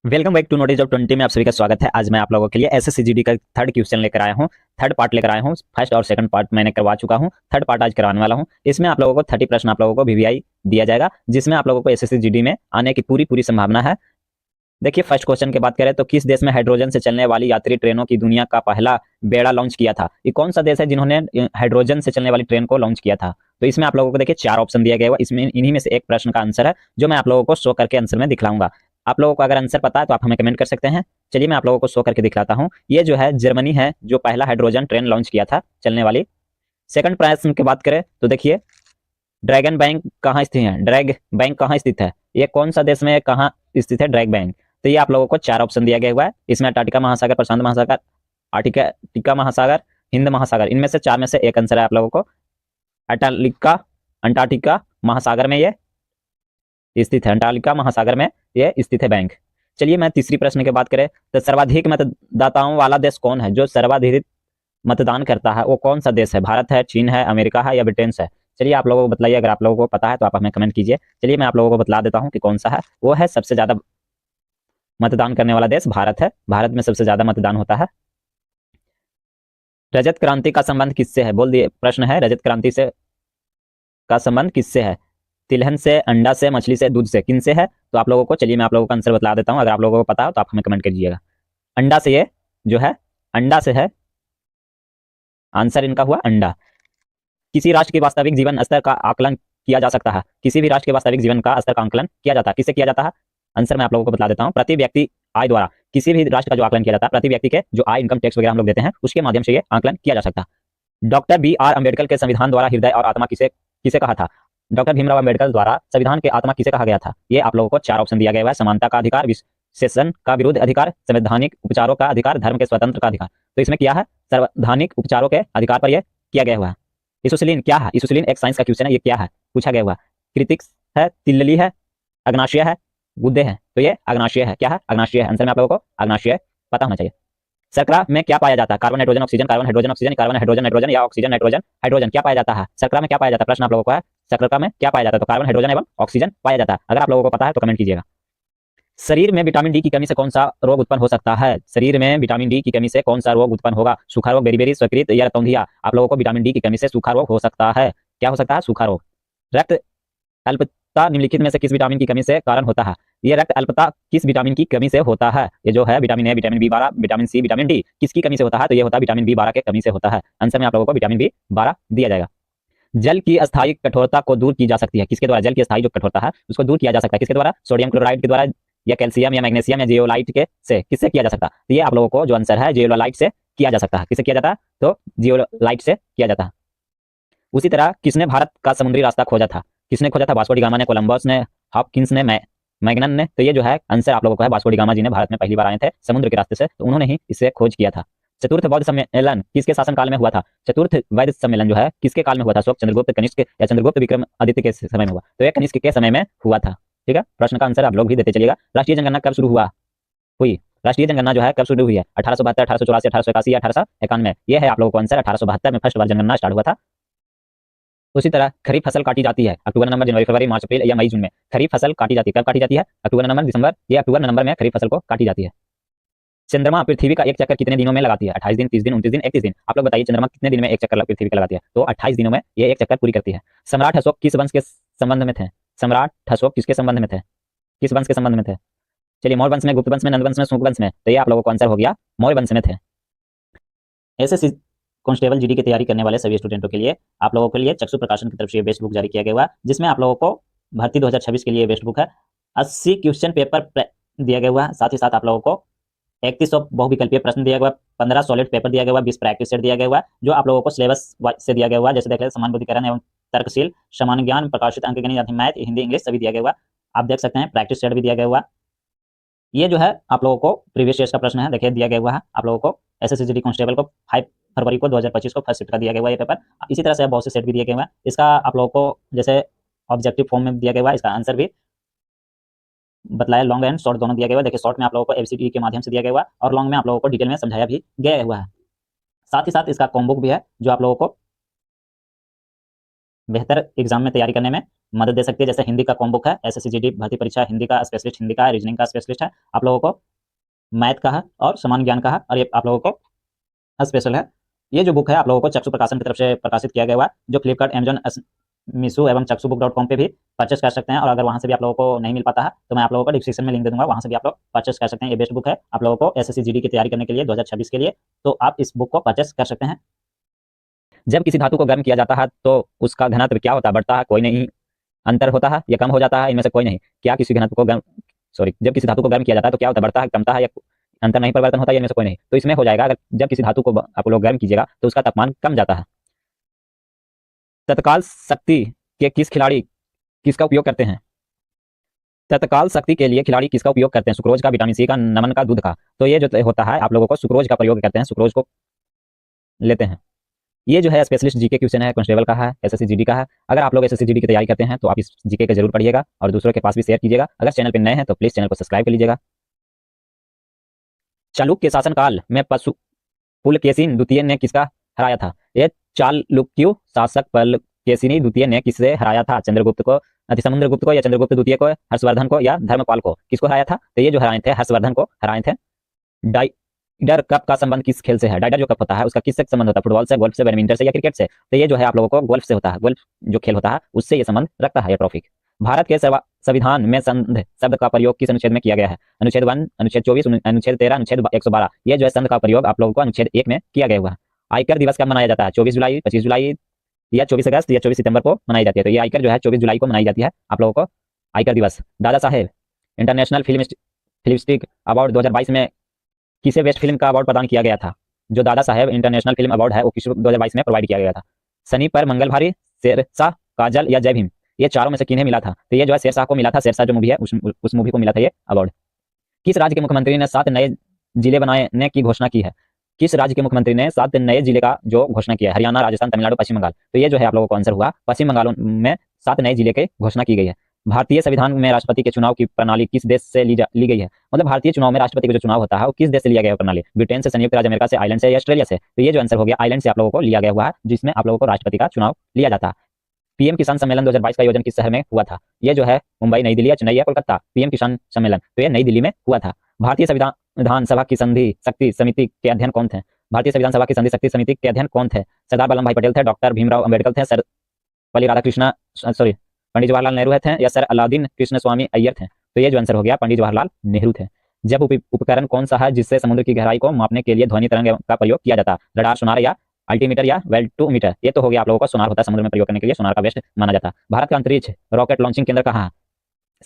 Welcome back to knowledge of 20 में आप सभी का स्वागत है। आज मैं आप लोगों के लिए एसएससीजीडी का थर्ड क्वेश्चन लेकर आया हूं। थर्ड पार्ट लेकर आया हूं। फर्स्ट और सेकंड पार्ट मैंने करवा चुका हूं। थर्ड पार्ट आज करवाने वाला हूं। इसमें आप लोगों को 30 प्रश्न आप लोगों को वीवीआई दिया जाएगा, जिसमें आप लोगों को एसएससीजीडी में आने की पूरी पूरी संभावना है। देखिए, फर्स्ट क्वेश्चन की बात करें तो किस देश में हाइड्रोजन से चलने वाली यात्री ट्रेनों की दुनिया का पहला बेड़ा लॉन्च किया था? ये कौन सा देश है जिन्होंने हाइड्रोजन से चलने वाली ट्रेन को लॉन्च किया था? तो इसमें आप लोगों को देखिए 4 ऑप्शन दिया गया है। इसमें इन्हीं में से एक प्रश्न का आंसर है, जो मैं आप लोगों को शो करके आंसर में दिखलाऊंगा। आप लोगों को अगर आंसर पता है तो आप हमें कमेंट कर सकते हैं। चलिए मैं आप लोगों को शो करके दिखलाता हूँ। ये जो है जर्मनी है, जो पहला हाइड्रोजन ट्रेन लॉन्च किया था चलने वाली। सेकंड प्रश्न की बात करें तो देखिए, ड्रैगन बैंक कहाँ स्थित है? ड्रैग बैंक कहाँ स्थित है? ये कौन सा देश में कहाँ स्थित है ड्रैग बैंक? तो ये आप लोगों को 4 ऑप्शन दिया गया हुआ है। इसमें अंटार्कटिका महासागर, प्रशांत महासागर, आर्कटिका महासागर, हिंद महासागर, इनमें से 4 में से एक आंसर है आप लोगों को। अंटार्कटिका महासागर में ये स्थित है। अंटार्कटिका महासागर में ये स्थित है बैंक। चलिए मैं तीसरी प्रश्न की बात करें तो सर्वाधिक मतदाताओं वाला देश कौन है? जो सर्वाधिक मतदान करता है वो कौन सा देश है? भारत है, चीन है, अमेरिका है या ब्रिटेन है? चलिए आप लोगों को बताइए, अगर आप लोगों को पता है तो आप हमें कमेंट कीजिए। चलिए मैं आप लोगों को बता देता हूँ कि कौन सा है। वो है सबसे ज्यादा मतदान करने वाला देश भारत है। भारत में सबसे ज्यादा मतदान होता है। रजत क्रांति का संबंध किससे है? बोल दिए, प्रश्न है रजत क्रांति से का संबंध किससे है? तिलहन से, अंडा से, मछली से, दूध से, किन से है? तो आप लोगों को, चलिए मैं आप लोगों का आंसर बता देता हूँ। अगर आप लोगों को पता हो तो आप हमें कमेंट कीजिएगा। अंडा से, ये जो है अंडा से है। आंसर इनका हुआ अंडा। किसी राष्ट्र के वास्तविक जीवन स्तर का आकलन किया जा सकता है? किसी भी राष्ट्र के वास्तविक जीवन का स्तर का आकलन किया जाता है, किससे किया जाता है? आंसर मैं आप लोगों को बता देता हूँ। प्रति व्यक्ति आय द्वारा किसी भी राष्ट्र का जो आकलन किया जाता है, प्रति व्यक्ति के जो आय, इनकम टैक्स वगैरह हम लोग देते हैं, उसके माध्यम से ये आकलन किया जा सकता है। डॉक्टर बी आर अम्बेडकर के संविधान द्वारा हृदय और आत्मा किसे किसे कहा था? डॉक्टर भीमराव अम्बेडकर द्वारा संविधान के आत्मा किसे कहा गया था? ये आप लोगों को 4 ऑप्शन दिया गया है। समानता का अधिकार, विशेषण का विरुद्ध अधिकार, संवैधानिक उपचारों का अधिकार, धर्म के स्वतंत्र का अधिकार। तो इसमें क्या है? संवैधानिक उपचारों के अधिकार पर यह किया गया हुआ है। इसुसलिन क्या है? इसुसलिन एक साइंस का क्वेश्चन है, ये क्या है पूछा गया हुआ। क्रिटिक्स है, तिल्ली है, अग्नाशय है, गुद्दे हैं? तो ये अग्नाशय है। क्या है? अग्नाशय है। आंसर में आप लोगों को अग्नाशय पता होना चाहिए। शर्करा में क्या पाया जाता है? Carbon hydrogen oxygen, carbon hydrogen oxygen, carbon hydrogen nitrogen या ऑक्सीजन नाइट्रोजन हाइड्रोजन, क्या पाया जाता है? शर्करा में क्या पाया जाता है? प्रश्न आप लोगों को है, शर्करा में क्या पाया जाता है? तो कार्बन हाइड्रोजन एवं ऑक्सीजन पाया जाता है। अगर आप लोगों को पता है तो कमेंट कीजिएगा। शरीर में विटामिन डी की कमी से कौन सा रोग उत्पन्न हो सकता है? शरीर में विटामिन डी की कमी से कौन सा रोग उत्पन्न होगा? सूखा रोग, बेरी स्वीकृत या रतौंधिया? आप लोगों को विटामिन डी की कमी से सूखा रोग हो सकता है। क्या हो सकता है? सूखा रोग। रक्त अल्पता निम्नलिखित में से किस विटामिन की कमी से कारण होता है? ये रक्त अल्पता किस विटामिन की कमी से होता है? ये जो है विटामिन ए, विटामिन बी12, विटामिन सी, विटामिन डी, किसकी कमी से होता है? तो ये होता है विटामिन बी12 के कमी से होता है। आंसर में आप लोगों को विटामिन बी12 दिया जाएगा। जल की अस्थायी कठोरता को दूर की जा सकती है किसके द्वारा? जल की अस्थायी जो कठोरता है उसको दूर किया जा सकता है किसके द्वारा? सोडियम क्लोराइड के द्वारा, या कैल्शियम या मैग्नीशियम या जियोलाइट के से, किससे किया जा सकता है? तो ये आप लोगों को जो आंसर है जियोलाइट से किया जा सकता है। किससे किया जाता है? तो जियोलाइट से किया जाता है। उसी तरह किसने भारत का समुद्री रास्ता खोजा था? किसने खोजा था? वास्को डी गामा ने, कोलंबस ने, हॉपकिंस ने, मैगनन ने? तो ये जो है आंसर आप लोगों को है, वास्को डी गामा जी ने भारत में पहली बार आए थे समुद्र के रास्ते से, तो उन्होंने ही इसे खोज किया था। चतुर्थ बौद्ध सम्मेलन किसके शासनकाल में हुआ था? चतुर्थ वैद्य सम्मेलन जो है किसके काल में हुआ था? अशोक, चंद्रगुप्त, कनिष्क या चंद्रगुप्त विक्रमादित्य के समय में हुआ? तो ये कनिष्क के समय में हुआ था। ठीक है, प्रश्न का आंसर आप लोग भी देते चलिएगा। राष्ट्रीय जनगणना कब शुरू हुई? राष्ट्रीय जनगणना जो है कब शुरू हुई है? 1872, 1884, 1881 या 1891? ये है आप लोगों को आंसर। 1872 में फर्स्ट बार जनगणना स्टार्ट हुआ था। उसी तरह खरीफ फसल काटी जाती है अक्टूबर, नवंबर, जनवरी, फरवरी, मार्च, अप्रैल या मई, जून में? खरीफ फसल काटी जाती है, कब काटी जाती है? अक्टूबर, नवंबर, दिसंबर, ये अक्टूबर नवंबर में खरीफ फसल को काटी जाती है। चंद्रमा पृथ्वी का एक चक्कर कितने दिनों में लगाती है? 28 दिन, 30 दिन, 29 दिन, 31 दिन? आप लोग बताइए, चंद्रमा कितने दिन में एक चक्कर पृथ्वी का लगाती है? तो 28 दिनों में ये एक चक्कर पूरी करती है। सम्राट अशोक किस वंश के संबंध में थे? सम्राट अशोक किसके संबंध में थे? किस वंश के संबंध में थे? चलिए, मौर्य वंश में, गुप्त वंश में, नंद वंश में, शुंग वंश में? तो ये आप लोगों को आंसर हो गया, मौर्य वंश में थे। एसएससी कांस्टेबल जीडी की तैयारी करने वाले सभी स्टूडेंटों के लिए आप लोगों के लिए चक्षु प्रकाशन की तरफ से बेस्ट बुक जारी किया गया हुआ है, जिसमें आप लोगों को भर्ती 2026 के लिए बेस्ट बुक है। 80 क्वेश्चन पेपर दिया गया हुआ है। साथ ही साथ आप लोगों को 3100 बहुविकल्पीय प्रश्न दिया गया हुआ, 15 सॉलिड पेपर दिया गया हुआ, 20 प्रैक्टिस सेट दिया गया हुआ, जो आप लोगों को सिलेबस से दिया गया हुआ है। जैसे देख रहे हैं, समान बुद्धिकरण एवं तर्कशील, सामान्य ज्ञान, प्रकाशित अंकगणित, मैथ, हिंदी, इंग्लिश सभी दिया गया हुआ। आप देख सकते हैं प्रैक्टिस सेट भी दिया गया हुआ। ये जो है आप लोगों को प्रीवियस ईयर का प्रश्न है, देखिए दिया गया हुआ है आप लोगों को। एसएससी कांस्टेबल को 5 फरवरी को 2025 को फर्स्ट सेट का दिया गया हुआ ये पेपर। इसी तरह से बहुत से सेट भी दिए गए हुए हैं। इसका आप लोगों को जैसे ऑब्जेक्टिव फॉर्म में दिया गया हुआ है, इसका आंसर भी बतलाया, लॉन्ग एंड शॉर्ट दोनों दिया गया हुआ है। देखिए, शॉर्ट में आप लोगों को एबीसीडी के माध्यम से दिया गया हुआ है और लॉन्ग में आप लोगों को डिटेल में समझाया भी गया हुआ है। साथ ही साथ इसका कॉम्बो भी है, जो आप लोगों को बेहतर एग्जाम में तैयारी करने में मदद दे सकती है। जैसे हिंदी का कॉम बुक है, SSC GD भर्ती परीक्षा हिंदी का स्पेशलिस्ट, हिंदी का है, रीजनिंग का स्पेशलिस्ट है, आप लोगों को मैथ का है और सामान्य ज्ञान का है, और ये आप लोगों को स्पेशल है। ये जो बुक है आप लोगों को चक्षु प्रकाशन की तरफ से प्रकाशित किया गया हुआ है, जो फ्लिपकार्ट, अमेजन, मीशो एवं चक्षुबुक.com पे भी परचेस कर सकते हैं। और अगर वहाँ से भी आप लोगों को नहीं मिल पाता है तो मैं आप लोगों को डिस्क्रिप्शन में लिंक दे दूंगा, वहाँ से भी आप लोग परचेस कर सकते हैं। ये बेस्ट बुक है आप लोगों को SSC GD की तैयारी करने के लिए 2026 के लिए, तो आप इस बुक को परचेस कर सकते हैं। जब किसी धातु को गर्म किया जाता है तो उसका घनत्व क्या होता है? बढ़ता है? कोई नहीं। अंतर होता है या कम हो जाता है? इनमें से कोई नहीं। क्या किसी घनत्व को गर्म जब किसी धातु को गर्म किया जाता है तो क्या होता है? बढ़ता है, कमता है, या अंतर नहीं परिवर्तन होता है? इनमें से कोई नहीं। तो इसमें हो जाएगा, अगर जब किसी धातु को आप लोग गर्म कीजिएगा तो उसका तापमान कम जाता है। तत्काल शक्ति के किस खिलाड़ी किसका उपयोग करते हैं? तत्काल शक्ति के लिए खिलाड़ी किसका उपयोग करते हैं? सुक्रोज का, विटामिन सी का, नमन का, दूध का। तो ये जो होता है आप लोगों को सुक्रोज का प्रयोग करते हैं, सुक्रोज को लेते हैं। ये जो है स्पेशलिस्ट जीके क्वेश्चन है, कांस्टेबल का है, SSC GD का है। अगर आप लोग SSC GD की तैयारी करते हैं तो आप इस जीके को जरूर पढ़िएगा और दूसरों के पास भी शेयर कीजिएगा। अगर चैनल पर नए हैं तो प्लीज चैनल को सब्सक्राइब कर लीजिएगा। चालुक्य शासनकाल में पुलकेशिन द्वितीय ने किसका हराया था? ये चालुक्य शासक पुलकेशिन द्वितीय ने किससे हराया था? चंद्रगुप्त को, समुद्रगुप्त को, या चंद्रगुप्त द्वितीय को, हर्षवर्धन को, या धर्मपाल को? किसको हराया था? तो ये जो हराए थे हर्षवर्धन को हराए थे। डाइडर कप का संबंध किस खेल से है? डाइडर जो कप होता है उसका किससे संबंध होता है? फुटबॉल से, गोल्फ से, बैडमिंटन से, या क्रिकेट से? तो ये जो है आप लोगों को गोल्फ से होता है, गोल्फ जो खेल होता है उससे ये संबंध रखता है ये ट्रॉफी। भारत के संविधान में संघ शब्द का प्रयोग किस अनुच्छेद में किया गया है? अनुच्छेद 1, अनुच्छेद 24, अनुच्छेद 13, अनुच्छेद 112। ये जो है संघ का प्रयोग आप लोगों को अनुच्छेद 1 में किया गया हुआ है। आयकर दिवस कब मनाया जाता है? 24 जुलाई, 25 जुलाई, या 24 अगस्त, या 24 सितंबर को मनाई जाती है। तो ये आयकर जो है 24 जुलाई को मनाई जाती है आप लोगों को आयकर दिवस। दादा साहेब इंटरनेशनल फिल्मिस्टिक अवार्ड 2022 में किसे बेस्ट फिल्म का अवार्ड प्रदान किया गया था? जो Dada Saheb international film award है वो किस 2022 में प्रोवाइड किया गया था? शनि पर मंगल भारी, शेरशाह, काजल, या जय भीम? ये चारों में से किन्हें मिला था? तो ये जो है शेरशाह को मिला था, शेरशाह जो मूवी है उस मूवी को मिला था ये अवार्ड। किस राज्य के मुख्यमंत्री ने 7 नए जिले बनाने की घोषणा की है? किस राज्य के मुख्यमंत्री ने 7 नए जिले का जो घोषणा किया है? हरियाणा, राजस्थान, तमिलनाडु, पश्चिम बंगाल। तो ये जो है आप लोगों को आंसर हुआ पश्चिम बंगाल में 7 नए जिले की घोषणा की गई है। भारतीय संविधान में राष्ट्रपति के चुनाव की प्रणाली किस देश से ली गई है? मतलब भारतीय चुनाव में राष्ट्रपति का जो चुनाव होता है वो किस देश से लिया गया है प्रणाली? ब्रिटेन से, संयुक्त राज्य अमेरिका से, आइलैंड से, या ऑस्ट्रेलिया से? तो ये जो आंसर हो गया आइलैंड से आप लोगों को लिया गया हुआ है, जिसमें आप लोगों को राष्ट्रपति का चुनाव लिया जाता है। पीएम किसान सम्मेलन 2022 का आयोजन किस शहर में हुआ था? ये जो है मुंबई, नई दिल्ली, या चेन्नई, या कोलकाता? पीएम किसान सम्मेलन तो ये नई दिल्ली में हुआ था। भारतीय संविधान सभा की संधि शक्ति समिति के अध्ययन कौन थे? भारतीय संविधान सभा की संधि शक्ति समिति के अध्ययन कौन थे? सरदार वल्लभ भाई पटेल थे, डॉक्टर भीमराव अम्बेडकर थे, पंडित जवाहरलाल नेहरू थे, या सर अलाउद्दीन कृष्ण स्वामी अय्यर थे? तो ये जो आंसर हो गया पंडित जवाहरलाल नेहरू थे। जब उपकरण कौन सा है जिससे समुद्र की गहराई को मापने के लिए ध्वनि तरंग का प्रयोग किया जाता है? रडार, सोनार, या अल्टीमीटर, या वेल्टोमीटर? ये तो हो गया आप लोगों को सोनार होता है, समुद्र में प्रयोग करने के लिए सोनार का बेस्ट माना जाता है। भारत का अंतरिक्ष रॉकेट लॉन्चिंग केंद्र कहाँ है?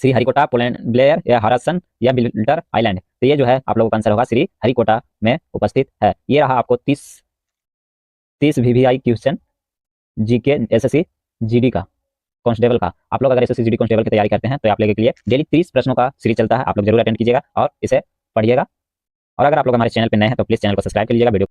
श्रीहरिकोटा, पोलैंड ब्लेयर, या हॉरिसन, या बिल्टर आइलैंड? तो ये जो है आप लोगों का आंसर होगा श्रीहरिकोटा में उपस्थित है। ये रहा आपको 30 VVI question GK SSC GD का, कांस्टेबल का। आप लोग अगर SSC GD कांस्टेबल की तैयारी करते हैं तो आप लोगों के लिए डेली 30 प्रश्नों का सीरीज चलता है, आप लोग जरूर अटेंड कीजिएगा और इसे पढ़िएगा। और अगर आप लोग हमारे चैनल पर नए हैं तो प्लीज चैनल को सब्सक्राइब कर लीजिएगा। वीडियो